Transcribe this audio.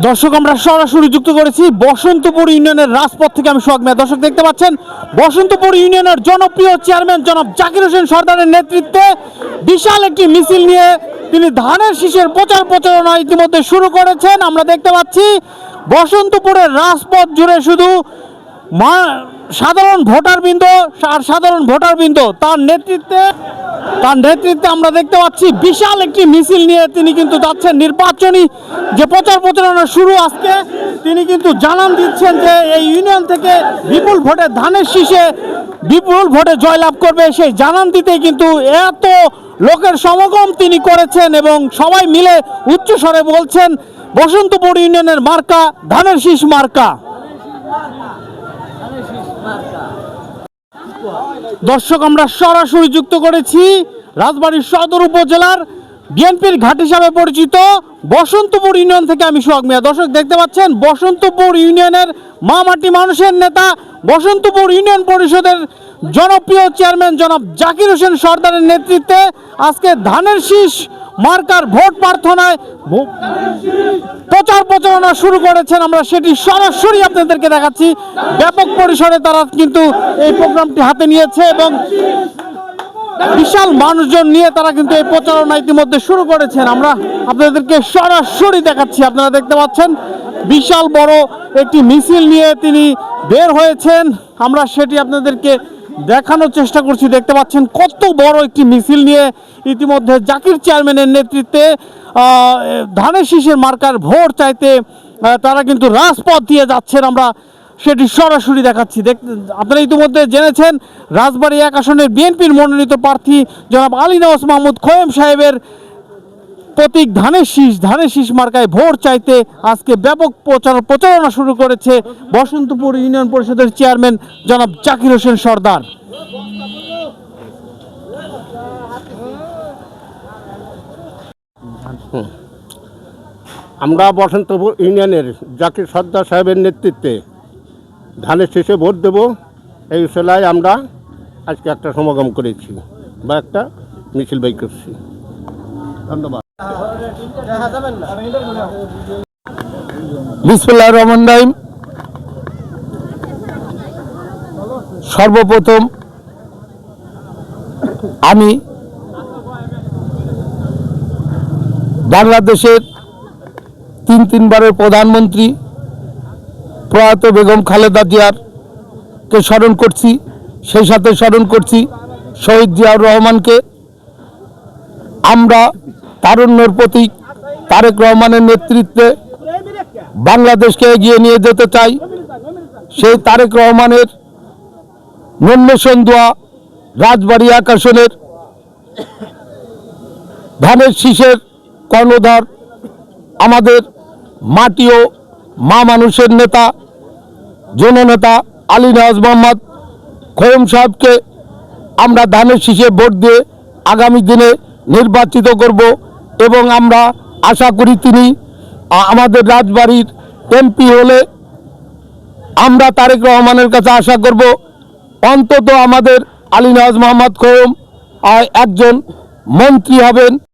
দর্শক, আমরা সরাসরি যুক্ত করেছি বসন্তপুর ইউনিয়নের রাজপথ থেকে। আমি সোহাগ মিয়া। দর্শক, দেখতে পাচ্ছেন বসন্তপুর ইউনিয়নের জনপ্রিয় চেয়ারম্যান জনাব জাকির হোসেন সর্দারের নেতৃত্বে বিশাল একটি মিছিল নিয়ে তিনি ধানের শীষের প্রচারণা ইতিমধ্যে শুরু করেছেন। আমরা দেখতে পাচ্ছি বসন্তপুরের রাজপথ জুড়ে শুধু সাধারণ ভোটারবৃন্দ তার নেতৃত্বে আমরা দেখতে পাচ্ছি বিশাল একটি মিছিল নিয়ে তিনি কিন্তু যাচ্ছেন। নির্বাচনী যে প্রচারণা শুরু আজকে, তিনি কিন্তু জানান দিচ্ছেন যে এই ইউনিয়ন থেকে বিপুল ভোটে ধানের শীষে বিপুল ভোটে জয়লাভ করবে। সেই জানান দিতেই কিন্তু এত লোকের সমাগম তিনি করেছেন এবং সবাই মিলে উচ্চস্বরে বলছেন বসন্তপুর ইউনিয়নের মার্কা ধানের শীষ মার্কা। দর্শক, আমরা সরাসরি যুক্ত করেছি রাজবাড়ী সদর উপজেলার বিএনপির ঘাট হিসাবে পরিচিত বসন্তপুর ইউনিয়ন থেকে। আমি সোহাগ মিয়া। দর্শক, দেখতে পাচ্ছেন বসন্তপুর ইউনিয়নের মাটি মানুষের নেতা, বসন্তপুর ইউনিয়ন পরিষদের জনপ্রিয় চেয়ারম্যান জনাব জাকির হোসেন সর্দারের নেতৃত্বে আজকে ধানের শীষ মার্কার ভোট প্রার্থনায় প্রচারণা শুরু করেছেন। আমরা সেটি সরাসরি আপনাদেরকে দেখাচ্ছি। ব্যাপক পরিসরে তারা কিন্তু এই প্রোগ্রামটি হাতে নিয়েছে এবং বিশাল মানুষজন নিয়ে তারা কিন্তু এই প্রচারণা ইতিমধ্যে শুরু করেছেন। আমরা আপনাদেরকে সরাসরি দেখাচ্ছি। আপনারা দেখতে পাচ্ছেন বিশাল বড় একটি মিছিল নিয়ে তিনি বের হয়েছেন। আমরা সেটি আপনাদেরকে দেখানোর চেষ্টা করছি। দেখতে পাচ্ছেন কত বড় একটি মিছিল নিয়ে ইতিমধ্যে জাকির চেয়ারম্যানের নেতৃত্বে ধানের শীষের মার্কার ভোট চাইতে তারা কিন্তু রাজপথ দিয়ে যাচ্ছেন। আমরা সেটি সরাসরি দেখাচ্ছি। আপনারা ইতিমধ্যে জেনেছেন রাজবাড়ী 1 আসনের বিএনপির মনোনীত প্রার্থী জনাব আলী নওয়াজ মাহমুদ খোয়েম সাহেবের প্রতীক ধানের শীষ মার্কায় ভোট চাইতে আজকে ব্যাপক প্রচারণা শুরু করেছে বসন্তপুর ইউনিয়ন পরিষদের চেয়ারম্যান জনাব জাকির হোসেন সর্দার। আমরা বসন্তপুর ইউনিয়নের জাকির সর্দার সাহেবের নেতৃত্বে ধানের শীষে ভোট দেব, এই উসিলায় আমরা আজকে একটা সমাগম করেছি বা একটা মিছিল বের করছি। ধন্যবাদ। বিসমিল্লাহির রহমানির রহিম। সর্বপ্রথম আমি বাংলাদেশের তিনবারের প্রধানমন্ত্রী প্রয়াত বেগম খালেদা জিয়ারকে স্মরণ করছি। সেই সাথে স্মরণ করছি শহীদ জিয়াউর রহমানকে। আমরা তারুণ্যের প্রতীক তারেক রহমানের নেতৃত্বে বাংলাদেশকে এগিয়ে নিয়ে যেতে চাই। সেই তারেক রহমানের নন্মেষণ দোয়া রাজবাড়ী 1 আসনের ধানের শীষের কর্ণধার আমাদের মাটি ও মা মানুষের নেতা জননেতা আলী নওয়াজ মোহাম্মদ খোয়েম সাহেবকে আমরা ধানের শীষে ভোট দিয়ে আগামী দিনে নির্বাচিত করব এবং আমরা আশা করি তিনি আমাদের রাজবাড়ির এমপি হলে আমরা তারেক রহমানের কাছে আশা করব অন্তত আমাদের আলী নওয়াজ মোহাম্মদ খোয়েম একজন মন্ত্রী হবেন।